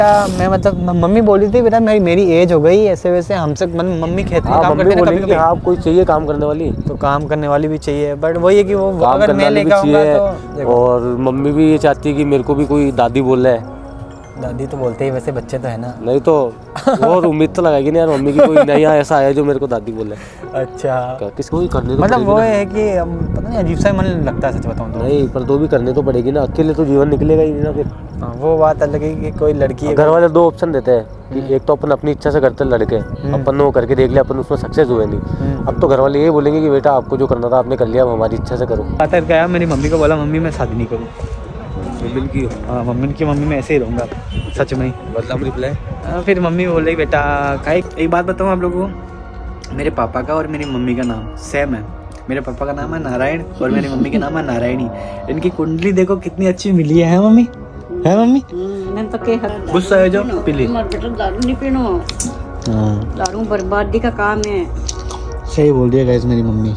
मैं मतलब मम्मी बोली थी बेटा मेरी एज हो गई ऐसे वैसे हमसे मम्मी खेत में काम करते हैं कभी आप कोई चाहिए काम करने वाली, तो काम करने वाली भी चाहिए, बट वही है कि वो काम अगर करने मैं वाली भी लेकर आऊँगा चाहिए। तो और मम्मी भी ये चाहती है कि मेरे को भी कोई दादी बोल रहा है। दादी तो बोलते ही, वैसे बच्चे तो है ना। नहीं तो और उम्मीद तो लगाएगी नहीं यार मम्मी की कोई नया ऐसा है जो मेरे को दादी बोले। अच्छा किसको भी करने तो मतलब वो पड़ेगी है कि पता नहीं अजीब सा मन लगता है सच बताऊँ तो। नहीं पर तो भी करने तो पड़ेगी ना, अकेले तो जीवन निकलेगा ही नहीं ना फिर। हाँ, वो बात अलग है कि कोई लड़की घर वाले दो ऑप्शन देते हैं कि एक तो अपन अपनी इच्छा से करते हैं लड़के, अपन वो करके देख लिया अपन उसमें सक्सेस हुए नहीं। अब तो घर वाले ये बोलेंगे कि बेटा आपको जो करना था आपने कर लिया, अब हमारी इच्छा से करो। आता है क्या, मेरी मम्मी को बोला मम्मी मैं शादी नहीं करूँ। बिल्कुल। हाँ मम्मी मैं ऐसे ही रहूँगा सच में ही। मतलब रिप्लाई फिर मम्मी बोले बेटा का एक बात बताऊँ आप लोगों को, मेरे पापा का और मेरी मम्मी का नाम सेम है। मेरे पापा का नाम है नारायण और मेरी मम्मी का नाम है नारायणी। इनकी कुंडली देखो कितनी अच्छी मिली है मम्मी, है मम्मी? गुस्सा है जो पीली दारू नहीं पीनो, दारू बर्बादी का काम है। सही बोल दिया गाइस मेरी mummy.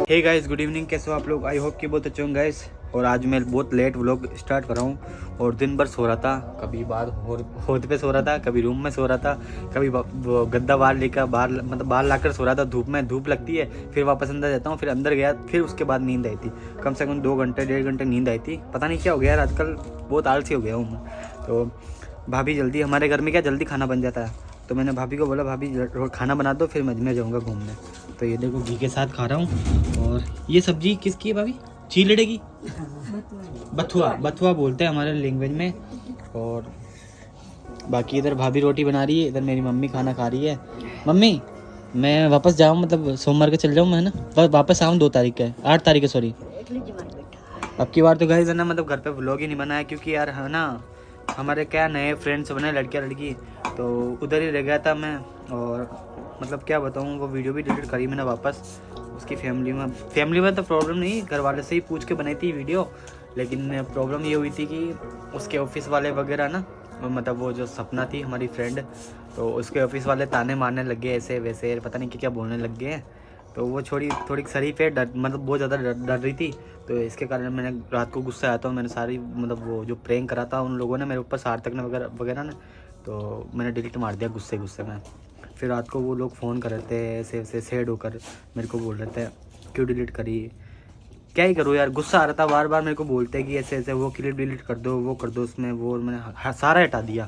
Hey guys good evening, कैसे हो आप लोग? आई होप कि बहुत अच्छे होंगे गाइस। और आज मैं बहुत लेट व्लॉग स्टार्ट कर रहा हूँ और दिन भर सो रहा था, कभी बाहर होद पे सो रहा था, कभी रूम में सो रहा था, कभी गद्दा बाहर लेकर बाहर लाकर सो रहा था। धूप लगती है, फिर वापस अंदर जाता हूँ, फिर अंदर गया, फिर उसके बाद नींद आई थी। कम से कम 2 घंटे 1.5 घंटे नींद आई थी। पता नहीं क्या हो गया यार, आजकल बहुत आलसी हो गया हूँ मैं। तो भाभी जल्दी, हमारे घर में क्या जल्दी खाना बन जाता है, तो मैंने भाभी को बोला भाभी खाना बना दो, फिर मैं जाऊँगा घूमने। तो ये देखो घी के साथ खा रहा हूँ। और ये सब्जी किसकी है भाभी? चीलड़े की? बथुआ बोलते हैं हमारे लैंग्वेज में। और बाकी इधर भाभी रोटी बना रही है, इधर मेरी मम्मी खाना खा रही है। मम्मी मैं वापस जाऊँ, मतलब सोमवार के चल जाऊँ मैं ना, वापस आऊँ 2 तारीख के, 8 तारीख के सॉरी। अब की बार तो गाइस है ना, मतलब घर पे व्लॉग ही नहीं बनाया क्योंकि यार है ना हमारे क्या नए फ्रेंड्स बने लड़की, तो उधर ही रह गया था मैं। और मतलब क्या बताऊँ, वो वीडियो भी डिलीट करी मैंने वापस। उसकी फैमिली में तो प्रॉब्लम नहीं, घर वाले से ही पूछ के बनाई थी वीडियो। लेकिन प्रॉब्लम ये हुई थी कि उसके ऑफिस वाले वगैरह ना, मतलब वो जो सपना थी हमारी फ्रेंड, तो उसके ऑफिस वाले ताने मारने लग गए ऐसे वैसे, पता नहीं क्या बोलने लग गए हैं। तो वो थोड़ी शरीफ है, मतलब बहुत ज़्यादा डर रही थी। तो इसके कारण मैंने रात को गुस्सा आया था, मैंने सारी मतलब वो जो प्रैंक करा था उन लोगों ने मेरे ऊपर, सार्थक ने वगैरह ने, तो मैंने डिलीट मार दिया गुस्से में। फिर रात को वो लोग फ़ोन कर रहे थे ऐसे सैड होकर, मेरे को बोल रहे थे क्यों डिलीट करी। क्या ही करूँ यार, गुस्सा आ रहा था, बार बार मेरे को बोलते कि ऐसे वो क्लिप डिलीट कर दो, वो कर दो उसमें, वो मैंने सारा हटा दिया।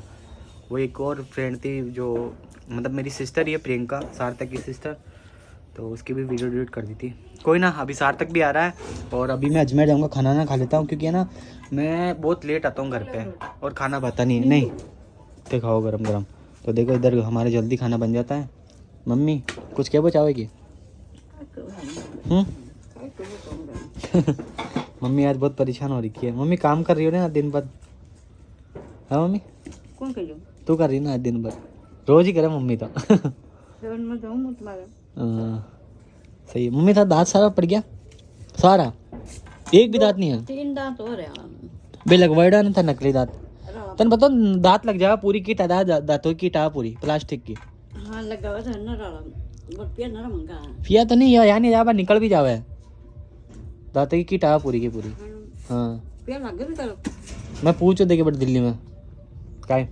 वो एक और फ्रेंड थी जो मतलब मेरी सिस्टर ही है, प्रियंका, सार्थक की सिस्टर, तो उसकी भी वीडियो डिलीट कर दी थी। कोई ना, अभी सार्थक भी आ रहा है और अभी मैं अजमेर जाऊँगा, खाना ना खा लेता हूँ क्योंकि है ना मैं बहुत लेट आता हूँ घर पे और खाना खाता नहीं तो खाओ गरम। तो देखो इधर हमारे जल्दी खाना बन जाता है। मम्मी कुछ क्या बचाओगी? मम्मी आज बहुत परेशान हो रही है। मम्मी काम कर रही हो ना दिन भर? हाँ मम्मी कौन कर तू कर रही ना आज दिन भर? रोज ही करे मम्मी तो। सही है मम्मी, था दांत सारा पड़ गया? सारा? एक भी दांत नहीं है? 3 दांत हो रहे हैं। बे लगवाड़ा ना था नकली दांत। तन पता दांत लग जाएगा, पूरी किट आधा दांतों की टा पूरी प्लास्टिक की। हाँ लगा हुआ था ना राला, बहुत पिया ना मंगा। पिया तो नहीं यार, नहीं जावा निकल भी जावे दांतों की किट आ पूरी की पूरी। हाँ पिया लग भी करो। मैं पूछो देखे बट दिल्ली में काय।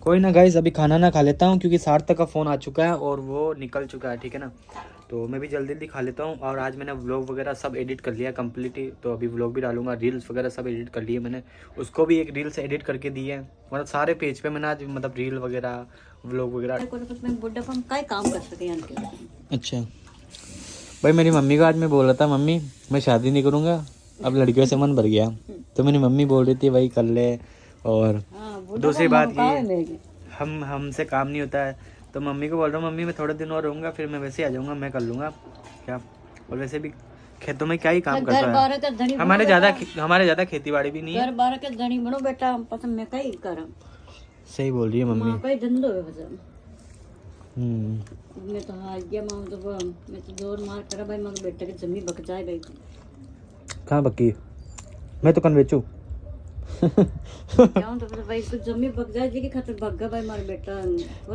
कोई ना गाइस, अभी खाना ना खा लेता हूँ क्योंकि सार्थक का फ़ोन आ चुका है और वो निकल चुका है, ठीक है ना। तो मैं भी जल्दी खा लेता हूँ। और आज मैंने व्लॉग वगैरह सब एडिट कर लिया कंप्लीट ही, तो अभी व्लॉग भी डालूंगा, रील्स वगैरह सब एडिट कर लिए मैंने। उसको भी एक रील्स एडिट करके दी है, मतलब सारे पेज पे मैंने आज मतलब रील वगैरह व्लॉग वगैरह। काम कर सके। अच्छा भाई, मेरी मम्मी को आज मैं बोल रहा था मम्मी मैं शादी नहीं करूँगा, अब लड़कियों से मन भर गया। तो मेरी मम्मी बोल रही थी भाई कर ले। और दूसरी बात ये हमसे काम नहीं होता है, तो मम्मी को बोल रहा हूँ मम्मी मैं थोड़े दिन और रहूँगा, फिर मैं वैसे ही आ जाऊँगा, मैं कर लूँगा क्या। और वैसे भी खेतों में क्या ही काम करता है, हमारे ज़्यादा खेती बाड़ी भी नहीं है। घर बार के धनी बनो बेटा, पसंद मैं कहीं करम। सही बोल रही है मम्मी। कई धंधो है पसंद। मैं तो हार गया मां, तो मैं तो जोर मार करा भाई, मां बेटा की जमीन बक जाए भाई। कहाँ बकी? मैं तो कन बेचू। जाऊं तो भाई कुछ जमीन बक जाए जी के खातिर भग गया भाई मारा बेटा।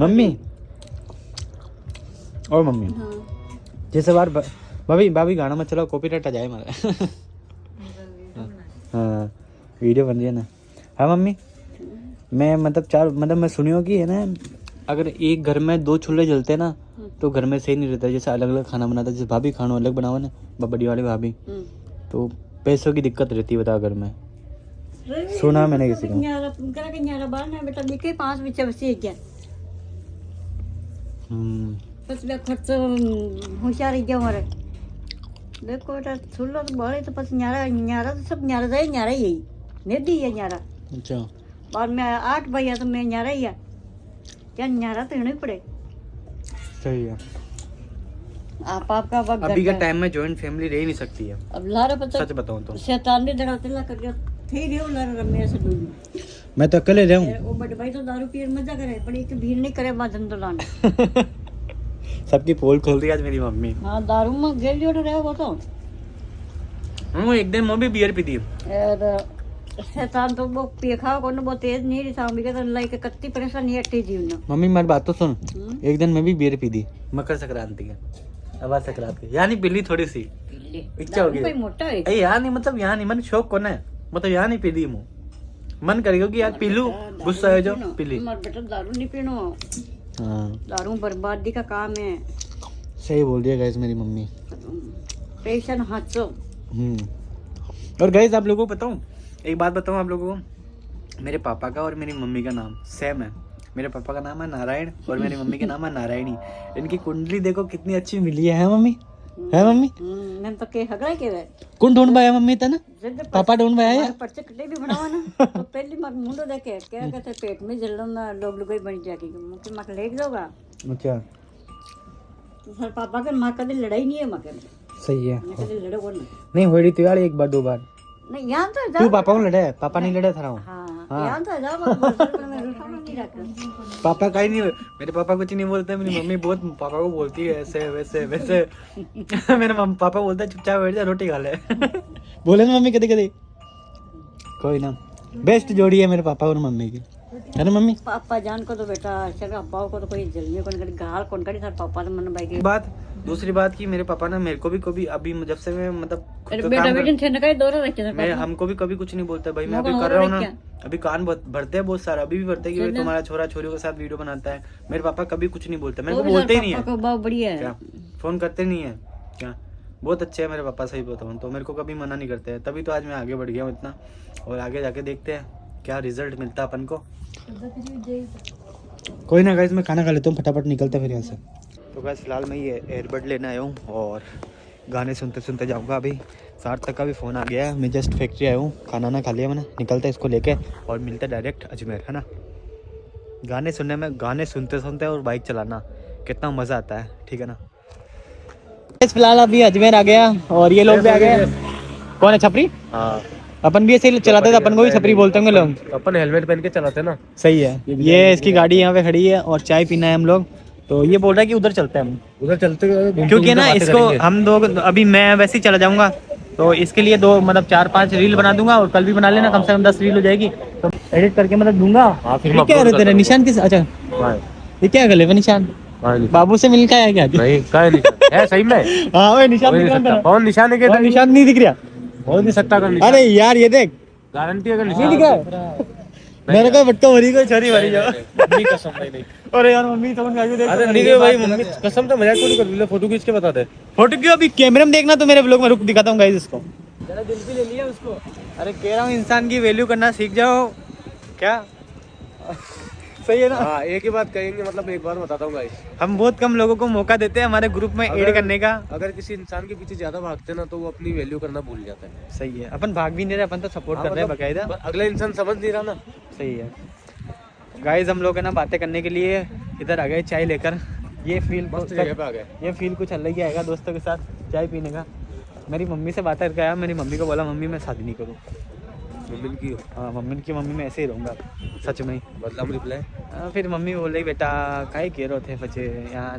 मम्मी और मम्मी जैसे बार भाभी गाना मत चलाओ, कॉपीराइट आ जाए हमारा। वीडियो बन रही है ना। हाँ मम्मी, मैं मतलब मैं सुनियो कि है ना, अगर एक घर में 2 चूल्हे जलते हैं ना तो घर में सही नहीं रहता। जैसे अलग अलग खाना बनाता है, जैसे भाभी खाना अलग बनाओ ना, बड़ी वाली भाभी, तो पैसों की दिक्कत रहती है बता घर में। सुना मैंने किसी को। बेटा देखे 5 बच्चे बच्चे क्या बस मैं खर्च होशियार गया हमारे। देखो बेटा छुल्लो तो बड़े तो बस न्यारा तो सब न्यारा जाए, न्यारा ही नेदी है न्यारा। अच्छा, और मैं 8 भैया तो मैं न्यारा ही है, क्या न्यारा तो नहीं पड़े। सही है। आपका वक्त अभी के टाइम में जॉइंट फैमिली रह ही नहीं सकती है। अब लारा पता सच बताऊं तो शैतान ने डराते ला कर थे रे लारा मेरे से दूर। मैं तो अकेले रहूं। वो बड़े भाई तो दारू पी मजा करे, बड़ी एक भीड़ नहीं करे बाजन तो लाने। सबकी पोल खोल दी आज मेरी मम्मी। हाँ दारू में गेल जोड़ रहे वो तो। एक दिन मैं भी बियर पी थी। और शैतान तो वो पेखा को बहुत तेज नहीं रही था, बिका तो लाई के कत्ती परेशानी हटी जीवन। मम्मी मेरी बात तो सुन, एक दिन मैं भी बियर पी थी मकर संक्रांति के, अब संक्रांति के, यानी पी ली थोड़ी सी, इच्छा हो गई। मोटा है अरे यार नहीं, मतलब यहाँ नहीं, मन शौक कौन है, मतलब यहाँ नहीं पी ली मुँह, मन करेगा कि यार पी लूं, गुस्सा है जो पी ली। बेटा दारू नहीं पीनो, हाँ दारू बर्बादी का काम है। सही बोल दिया गाइस मेरी मम्मी। पेशन हाथों। और गाइस आप लोगों को बताऊं, एक बात बताऊं आप लोगों को, मेरे पापा का और मेरी मम्मी का नाम सेम है। मेरे पापा का नाम है नारायण और मेरी मम्मी का नाम है नारायणी। इनकी कुंडली देखो कितनी अच्छी मिली है मम्मी, है मम्मी? मैं तो के हगड़ा के वे कौन ढूंढ पाया मम्मी तना? पापा ढूंढ पाया या पर्चे कटे भी बनावा ना तो पहली मग मुंडो देखे क्या कहते पेट में जलन लोग लोग बन जाएगी, मुझे मक लेक दोगा। अच्छा तो सर पापा के मां कभी लड़ाई नहीं है, मकर सही है। मैं कभी लड़ो कौन नहीं हो रही तो यार एक बार 2 बार नहीं यहाँ तो तू पापा को लड़े, पापा नहीं लड़े था। हाँ यहाँ तो जा मैं नहीं रखा। पापा का ही नहीं, मेरे पापा कुछ नहीं बोलते, मेरी मम्मी बहुत पापा को बोलती है ऐसे वैसे वैसे। मेरे पापा बोलता है चुपचाप बैठ जा रोटी खा ले। बोले ना मम्मी कभी कभी। कोई ना, बेस्ट जोड़ी है मेरे पापा और मम्मी की, है ना मम्मी? पापा जान को तो बेटा चल पापा को तो कोई जल्दी कौन करी गाल कौन करी सर पापा तो मन भाई की बात। दूसरी बात की मेरे पापा ना मेरे को भी कभी अभी जब से मैं मतलब खुद का बेटा काम बेटन थे ना कहीं दौरा रखे सर मैं हमको भी कभी कुछ नहीं बोलता भाई। मैं अभी कर रहा हूँ ना, अभी कान भरते हैं बहुत सारा, अभी भी भरते हैं कि भाई तुम्हारा छोरा छोरियों के साथ वीडियो बनाता है। मेरे पापा कभी कुछ नहीं बोलते, मेरे को बोलते ही नहीं है। बहुत बढ़िया है, क्या फोन करते नहीं है क्या? बहुत अच्छे है मेरे पापा, सही बताऊँ तो मेरे को कभी मना नहीं करते हैं। तभी तो आज मैं आगे बढ़ गया हूँ इतना, और आगे जाके देखते हैं क्या रिजल्ट मिलता है अपन को। कोई ना गाइस, मैं खाना खा लेता हूँ फटाफट निकलते फिर यहाँ से। तो गाइस फिलहाल मैं ये एयरबड लेने आया हूँ और गाने सुनते सुनते जाऊँगा। अभी सार्थक का भी फ़ोन आ गया है, मैं जस्ट फैक्ट्री आया हूँ, खाना ना खा लिया मैंने, निकलता है इसको लेके और मिलता है डायरेक्ट अजमेर, है ना। गाने सुनने में, गाने सुनते सुनते और बाइक चलाना कितना मज़ा आता है, ठीक है ना। फिलहाल अभी अजमेर आ गया और ये लोग भी आ गए। कौन है छपरी? हाँ अपन भी ऐसे ही चलाते थे, अपन को भी छपरी बोलते होंगे लोग। अपन हेलमेट पहन के चलाते ना। सही है। ये इसकी गाड़ी यहाँ पे खड़ी है और चाय पीना है हम लोग, तो ये बोल रहा है कि उधर चलते हैं हम, उधर चलते क्योंकि ना इसको हम दो अभी मैं वैसे ही चला जाऊंगा, तो इसके लिए 2 मतलब 4-5 रील बना दूंगा और कल भी बना लेना, कम से कम 10 रील हो जाएगी, तो एडिट करके मतलब दूंगा। ये क्या है तेरा निशान किस? अच्छा ये क्या गले पे निशान? बाबू से मिल के आया क्या? नहीं का निशान है सही में। हाँ वो निशान दिख रहा है। कौन निशान है? वो निशान नहीं दिख रहा, हो नहीं सकता कर निशान। अरे यार ये देख, गारंटी अगर नहीं दिखा मेरे को बट्टा भरी को छोरी भरी जाओ। मम्मी कसम नहीं। अरे यार मम्मी समझ में आ गई, देख। अरे नहीं भाई मम्मी कसम, तो मजाक थोड़ी कर रही है। फोटो खींच के बता दे। फोटो क्यों? अभी कैमरे में देखना तो मेरे व्लॉग में, रुक दिखाता हूँ गाइस इसको। जरा दिल भी ले लिया उसको। अरे कह रहा हूँ इंसान की वैल्यू करना सीख जाओ, क्या सही है ना। हाँ एक ही बात कहेंगे, मतलब एक बार बताता हूँ गाइस, हम बहुत कम लोगों को मौका देते हैं हमारे ग्रुप में ऐड करने का। अगर किसी इंसान के पीछे ज्यादा भागते ना तो वो अपनी वैल्यू करना भूल जाता है। सही है, अपन भाग भी नहीं रहे, अपन तो सपोर्ट कर रहे हैं बकायदा। अगला इंसान समझ नहीं रहा ना। सही है गाइस, हम लोग है ना बातें करने के लिए इधर आ गए चाय लेकर। ये फील जगह पे आ गए, ये फील कुछ अलग ही आएगा दोस्तों के साथ चाय पीने का। मेरी मम्मी से बात करके आया, मेरी मम्मी को बोला मम्मी मैं शादी नहीं करूँ। मम्मी की हाँ मम्मी मैं ऐसे ही रहूँगा सच में ही। मतलब रिप्लाई फिर मम्मी बोल रही बेटा काहे कह रहे थे बच्चे यहाँ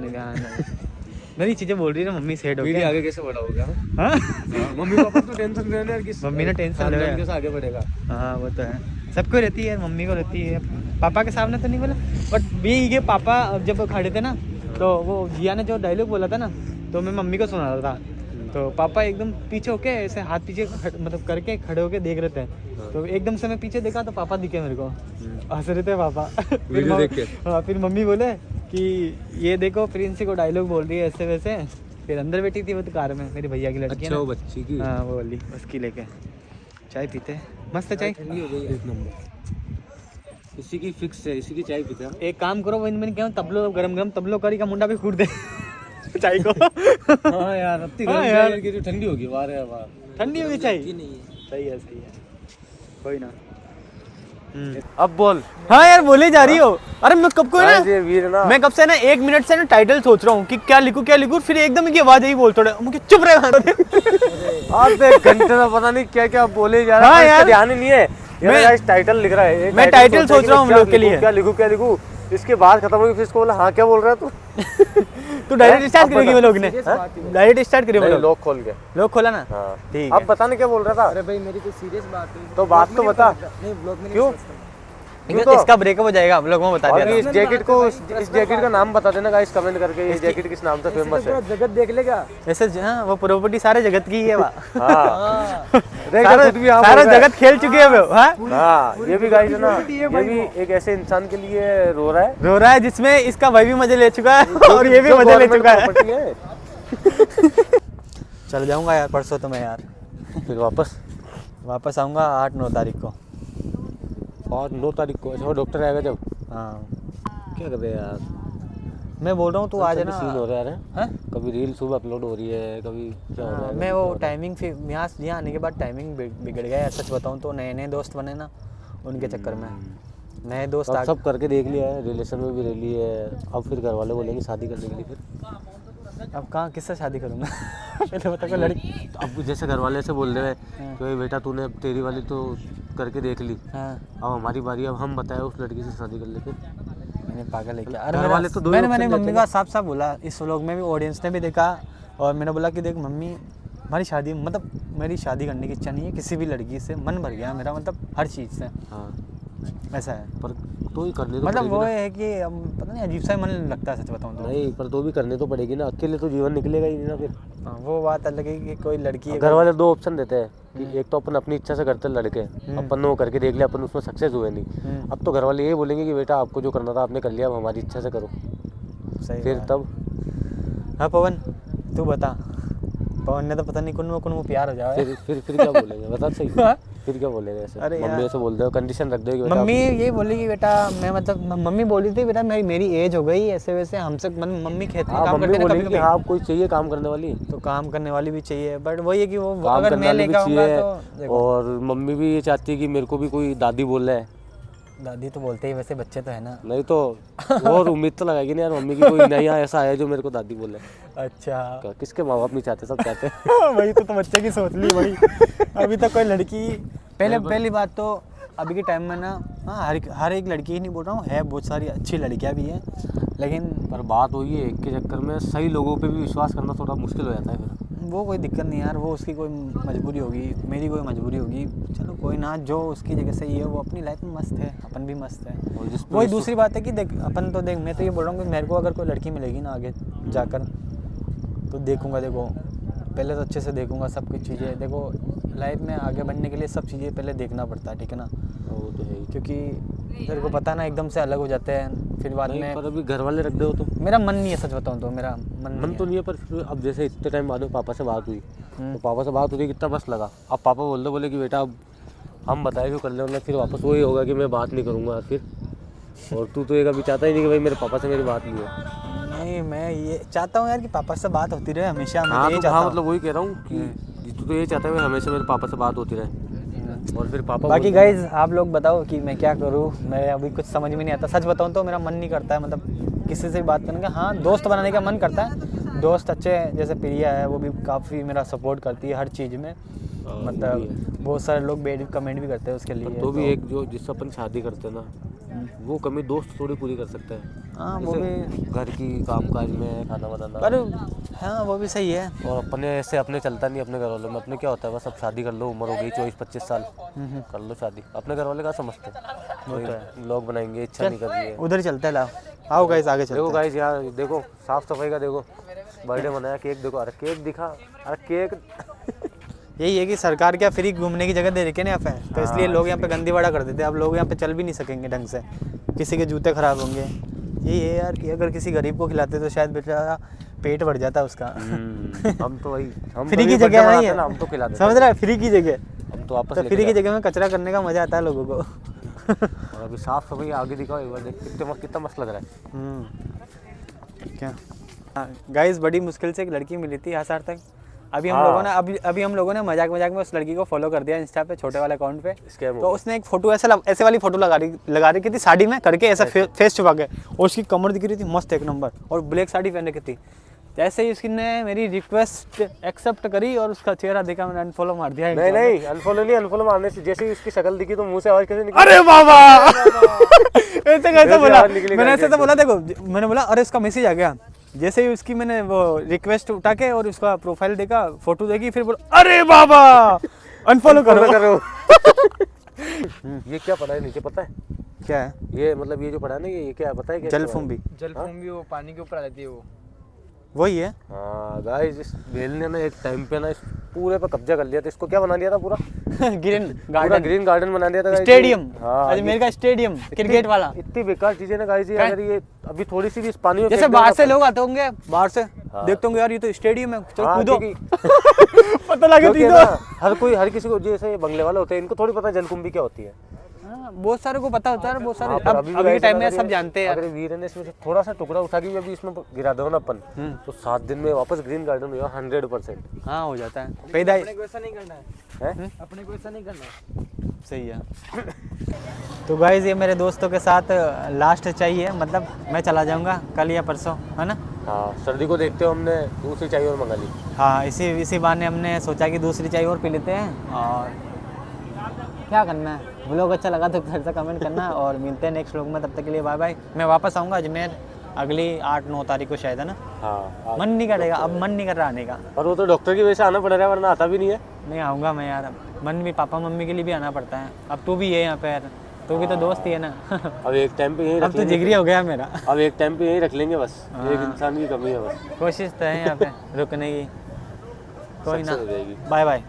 मेरी चीज़ें बोल रही है मम्मी सेट हो मेरी गया। आगे कैसे बढ़ा होगा? हाँ मम्मी पापा तो टेंशन रहने यार, किस मम्मी ने टेंशन ले कैसे आगे बढ़ेगा। हाँ वो तो है, सबको रहती है, मम्मी को रहती है, पापा के सामने तो नहीं बोला। बट ये पापा जब खड़े थे ना, तो वो जिया ने जो डायलॉग बोला था ना, तो मैं मम्मी को सुना रहा था तो पापा एकदम पीछे होके ऐसे हाथ पीछे मतलब करके खड़े होके देख रहे थे। तो एकदम से मैं पीछे देखा तो पापा दिखे मेरे को, हंस रहे थे पापा। वीडियो देख के। हाँ, फिर मम्मी बोले कि ये देखो प्रिंसी को डायलॉग बोल रही है ऐसे वैसे। फिर अंदर बैठी थी वो तो कार में, मेरी भैया की लड़की है अच्छा ना। वो बच्ची की। हाँ वो वाली, उसकी लेके चाय पीते हैं। मस्त है चाय। ठंडी हो गई एक नंबर। इसी की फिक्स है, इसी की चाय पीते हैं। एक काम करो, मैंने क्या तबलो गरम गरम तबलो करी का मुंडा भी कूट दे चाय को। हाँ यार अब हाँ यार, की ठंडी होगी वाह यार वाह। ठंडी होगी चाय। सही है सही है, कोई ना। अब बोल। हाँ यार बोले जा रही हो। अरे मैं कब को गाइस ये वीर ना, मैं कब से ना 1 मिनट से ना टाइटल सोच रहा हूँ कि क्या लिखूं, फिर एकदम की आवाज यही बोल थोड़ा मुझे चुप रहे। आप एक घंटे में पता नहीं क्या क्या बोले जा रहा हाँ है, यार। इसका ध्यान ही नहीं है। मैं- गाइस टाइटल लिख रहा है, मैं टाइटल सोच रहा हूँ हम लोग के लिए। क्या लिखूं इसके बाद खत्म होगी, फिर इसको बोला हाँ क्या बोल रहा है तू। तू डायरेक्ट स्टार्ट करेगी वो लोग ने, डायरेक्ट स्टार्ट करेगी वो नहीं, लोग। लोग खोल के। लोग खोला ना, हाँ ठीक अब है। पता नहीं क्या बोल रहा था। अरे भाई मेरी कोई सीरियस बात है तो बात तो बता। नहीं ब्लॉग में नहीं क्यों? सोचता। इसका ब्रेकअप हो जाएगा, हम लोग को बता और दिया इस था। जैकेट को, इस जैकेट का नाम बता देना गाइस कमेंट करके, ये जैकेट किस नाम से फेमस है। पूरा जगत देख लेगा। ऐसे हाँ, वो प्रॉपर्टी सारे जगत की है वहाँ। हाँ सारा खुद भी यहाँ सारा बोल रहा है। जगत खेल चुके हैं वो। हाँ हाँ ये भी गाइस है ना, ये भी एक ऐसे इंसान के लिए रो रहा है रो रहा है जिसमें इसका भाई भी मजे ले चुका है और ये भी जो मजे ले government चुका है। property है। चल जाऊंगा यार परसों तो मैं यार, फिर वापस आऊंगा 8-9 तारीख को। और 9 तारीख को अच्छा डॉक्टर आएगा जब। हाँ क्या कर रहे हैं यार, मैं बोल रहा हूँ तू आ जाना। सीन हो रहा है हाँ? कभी रील सुबह अपलोड हो रही है, कभी क्या हो रहा है। मैं वो टाइमिंग फिर यहाँ आने के बाद टाइमिंग बिगड़ गया है। सच बताऊँ तो नए दोस्त बने ना, उनके चक्कर में नए दोस्त अब सब करके देख लिया है, रिलेशन में भी रह ली है, अब फिर घर वाले बोलेंगे शादी करने के लिए। फिर अब कहाँ किससे शादी करूँगा। पहले बता कोई लड़की। अब जैसे घर वाले ऐसे बोल रहे हैं कि बेटा तूने अब तेरी वाली तो करके देख ली, हाँ अब हमारी बारी, अब हम बताए उस लड़की से शादी कर ले। फिर मैंने पागल है क्या। घर अरे वाले तो दो ही मैंने option मम्मी देते का साफ साफ बोला इस व्लॉग में भी, ऑडियंस ने भी देखा। और मैंने बोला कि देख मम्मी, हमारी शादी मतलब मेरी शादी करने की इच्छा नहीं है किसी भी लड़की से, मन भर गया मेरा मतलब हर चीज़ से। हाँ ऐसा है, पर तो ही करने तो मतलब पड़ेगी वो ना। है कि अब पता नहीं अजीब सा ही मन लगता है सच बताऊँ तो। नहीं पर तो भी करने तो पड़ेगी ना, अकेले तो जीवन निकलेगा ही नहीं ना। फिर हाँ, वो बात अलग है कि कोई लड़की घर वाले 2 ऑप्शन देते हैं कि एक तो अपन अपनी इच्छा से करते लड़के, अपन ने वो करके देख लिया, अपन उसमें सक्सेस हुए नहीं। अब तो घर वाले यही बोलेंगे कि बेटा आपको जो करना था आपने कर लिया, अब हमारी इच्छा से करो। सही फिर बात। तब हाँ पवन तू बता, पवन ने तो पता नहीं कुन प्यार हो जाए। फिर क्या बोलेंगे बता सही। हाँ? फिर क्या बोलेगा ऐसे? अरे मम्मी यार। ऐसे बोल दो, कंडीशन रख दो कि बेटा मम्मी ये बोली कि बेटा मैं मतलब मम्मी बोली थी बेटा मेरी एज हो गई ऐसे वैसे, हमसे मम्मी खेत में हाँ काम मम्मी करते हैं ना बोलेगी कभी कि कभी, हाँ कोई चाहिए काम करने वाली, तो काम करने वाली भी चाहिए। बट वही है कि वो काम अगर करने मैं वाली भी लेकर आऊँगा चाहिए। तो देखो, और मम्मी भी ये चाहती है कि मेरे को भी कोई दादी बोल रहा है। दादी तो बोलते ही, वैसे बच्चे तो है ना। नहीं तो और उम्मीद तो लगाएगी ना यार मम्मी की कोई नया ऐसा है जो मेरे को दादी बोले। अच्छा किसके माँ बाप नहीं चाहते, सब चाहते हैं। वही तो बच्चे की सोच ली वही। अभी तक कोई लड़की पहली बात तो अभी के टाइम में ना, हाँ हर एक लड़की ही नहीं बोल रहा हूँ, है बहुत सारी अच्छी लड़कियाँ भी हैं, लेकिन पर बात वही है, एक के चक्कर में सही लोगों पे भी विश्वास करना थोड़ा मुश्किल हो जाता है। फिर वो कोई दिक्कत नहीं यार, वो उसकी कोई मजबूरी होगी, मेरी कोई मजबूरी होगी, चलो कोई ना, जो उसकी जगह सही है वो अपनी लाइफ में मस्त है, अपन भी मस्त है। और जिस पे वही दूसरी बात है कि देख अपन तो देख, मैं तो ये बोल रहा हूँ कि मेरे को अगर कोई लड़की मिलेगी ना आगे जाकर तो देखूँगा, देखो पहले तो अच्छे से देखूँगा सब कुछ चीज़ें। देखो लाइफ में आगे बढ़ने के लिए सब चीज़ें पहले देखना पड़ता है, ठीक है ना, वो तो है ही। क्योंकि तेरे को पता ना एकदम से अलग हो जाते हैं फिर बाद नहीं, में। पर अभी घर वाले रख दो तो मेरा मन नहीं है सच बताऊँ तो, मेरा मन तो नहीं है। पर फिर अब जैसे इतने टाइम बाद में पापा से बात हुई, हम्म। तो पापा से बात हुई कितना मस्त लगा। अब पापा बोले कि बेटा अब हम बताए जो कर ले, वरना फिर वापस वही होगा कि मैं बात नहीं करूँगा फिर। और तू तो एक अभी चाहता ही नहीं कि भाई मेरे पापा से मेरी बात नहीं हो। नहीं, मैं ये चाहता हूँ यार कि पापा से बात होती रहे हमेशा। मैं हाँ यही तो चाहता हाँ हूँ। मतलब वही कह रहा हूँ कि तू तो ये चाहता है कि हमेशा मेरे पापा से बात होती रहे। और फिर पापा बाकी गाइज आप लोग बताओ कि मैं क्या करूँ, मैं अभी कुछ समझ में नहीं आता। सच बताऊँ तो मेरा मन नहीं करता है मतलब किसी से भी बात करने का। हाँ दोस्त बनाने का मन करता है, दोस्त अच्छे हैं, जैसे प्रिया है वो भी काफ़ी मेरा सपोर्ट करती है हर चीज़ में। मतलब बहुत सारे लोग कमेंट भी करते हैं उसके लिए। तो भी एक जो जिससे अपन शादी करते हैं ना, वो कमी दोस्त थोड़ी पूरी कर सकते हैं। हाँ वो भी, घर की कामकाज में खाना बनाना, पर हाँ वो भी सही है। और अपने ऐसे अपने चलता नहीं अपने घर वालों में। अपने क्या होता है बस अब शादी कर लो, उम्र हो गई 24-25 साल, कर लो शादी। अपने घर वाले का समझते हैं, लोग बनाएंगे, इच्छा नहीं कर रही है। उधर ही चलते हैं, लाओ आओ गाइज आगे चलते देखो हैं। गाइस यार देखो साफ सफाई का देखो, बर्थडे मनाया, केक देखो, अरे केक दिखा, अरे केक। यही है कि सरकार क्या फ्री घूमने की जगह दे रखी है ना यहाँ पे, तो इसलिए लोग यहाँ पे गंदी बड़ा कर देते हैं। अब लोग यहाँ पे चल भी नहीं सकेंगे ढंग से, किसी के जूते खराब होंगे। यही है यार कि अगर किसी गरीब को खिलाते तो शायद बेचारा पेट भर जाता उसका। हम तो वही, हम फ्री तो की ये जगह बर्थडे नहीं मनाते है, हैं ना, हम तो खिला देते समझ रहा है, फ्री की जगह। हम तो वापस तो लेके फ्री की जाते जगह में कचरा करने का मजा आता है लोगों को। हैं। और अभी साफ सफाई आगे दिखाओ एक बार, देख कितना मस्त लग रहा है। क्या गाइस, बड़ी मुश्किल से एक लड़की मिली थी यहाँ तक। अभी हम हाँ। लोगों ने अभी हम लोगों ने मजाक मजाक में उस लड़की को फॉलो कर दिया इंस्टा पे, छोटे वाले अकाउंट पे। स्कैम हो तो उसने एक फोटो ऐसे वाली फोटो लगा रही थी साड़ी में करके, ऐसा फेस छुपा के, और उसकी कमर दिख रही थी मस्त एक नंबर, और ब्लैक साड़ी पहन रखी थी। जैसे ही उसने मेरी रिक्वेस्ट एक्सेप्ट करी और उसका चेहरा देखा, मैंने अनफॉलो मार दिया। नहीं अनफॉलो नहीं, अनफॉलो मारने से जैसे ही उसकी शक्ल दिखी तो मुंह से आवाज कैसे निकली? अरे बाबा ऐसे कैसे बोला? आवाज निकली मैंने कैसे? ऐसे तो बोला, देखो मैंने बोला अरे इसका मैसेज आ गया। जैसे ही उसकी मैंने वो रिक्वेस्ट उठा के और उसका प्रोफाइल देखा, फोटो देखी, फिर बोला अरे बाबा अनफॉलो करो। ये क्या पढ़ा है नीचे पता है? क्या है? ये मतलब ये जो पढ़ा है ना, ये क्या है पता है? क्या जलकुंभी, जलकुंभी वो पानी के ऊपर आ जाती है वो। वही है। हाँ गाइस, इस बेल ने ना एक टाइम पे ना इस पूरे पे कब्जा कर लिया था। इसको क्या बना लिया था? पूरा ग्रीन पूरा गार्डन, ग्रीन गार्डन बना लिया था guys। स्टेडियम, हाँ, अजमेर का स्टेडियम क्रिकेट वाला। इतनी बेकार चीजें ना गाइस, ये अगर ये अभी थोड़ी सी भी इस पानी में जैसे फेंक देगा बाहर से ना- लोग आते होंगे, बाहर से हाँ। देखते होंगे यार ये तो स्टेडियम है, चलो हाँ, कूदो। क्योंकि- पता लगे क्योंकि तो ना, हर किसी को, जैसे बंगले वाले होते हैं, इनको थोड़ी पता है जलकुंभी क्या होती है। हाँ, बहुत सारे को पता होता है, बहुत सारे हाँ, पर अभी भी के guys टाइम में अगर सब ये- जानते हैं यार। अगर वीर ने इसमें से थोड़ा सा टुकड़ा उठा के भी अभी इसमें गिरा दो ना अपन, तो 7 दिन में वापस ग्रीन गार्डन हो 100%। हाँ हो जाता है, पैदा अपने को ऐसा नहीं करना है, है अपने को ऐसा नहीं करना है। सही है। तो गाइज ये मेरे दोस्तों के साथ लास्ट चाहिए, मतलब मैं चला जाऊंगा कल या परसों, है ना। हाँ, सर्दी को देखते हो हमने दूसरी चाय और मंगा ली। हाँ इसी बहाने हमने सोचा कि दूसरी चाय और पी लेते हैं। और क्या करना है, व्लॉग अच्छा लगा तो फिर से कमेंट करना, और मिलते हैं नेक्स्ट व्लॉग में। तब तक के लिए बाय बाय। मैं वापस आऊँगा अजमेर अगली 8-9 तारीख को शायद, है ना। हाँ, मन नहीं करेगा, अब मन नहीं कर रहा आने का। और वो तो डॉक्टर की वजह से आना पड़ रहा है, वरना आता भी नहीं है। नहीं आऊँगा मैं यार, मन भी पापा मम्मी के लिए भी आना पड़ता है। अब तू भी है यहाँ पे यार, तू भी तो दोस्त ही है ना। अब एक टाइम पे यहीं अब रख तो लेंगे। जिगरी हो गया मेरा। अब एक टाइम पे यहीं रख लेंगे बस, एक इंसान की कमी है बस। कोशिश तो है यहाँ पे रुकने की। कोई ना, Success हो जाएगी। Bye bye.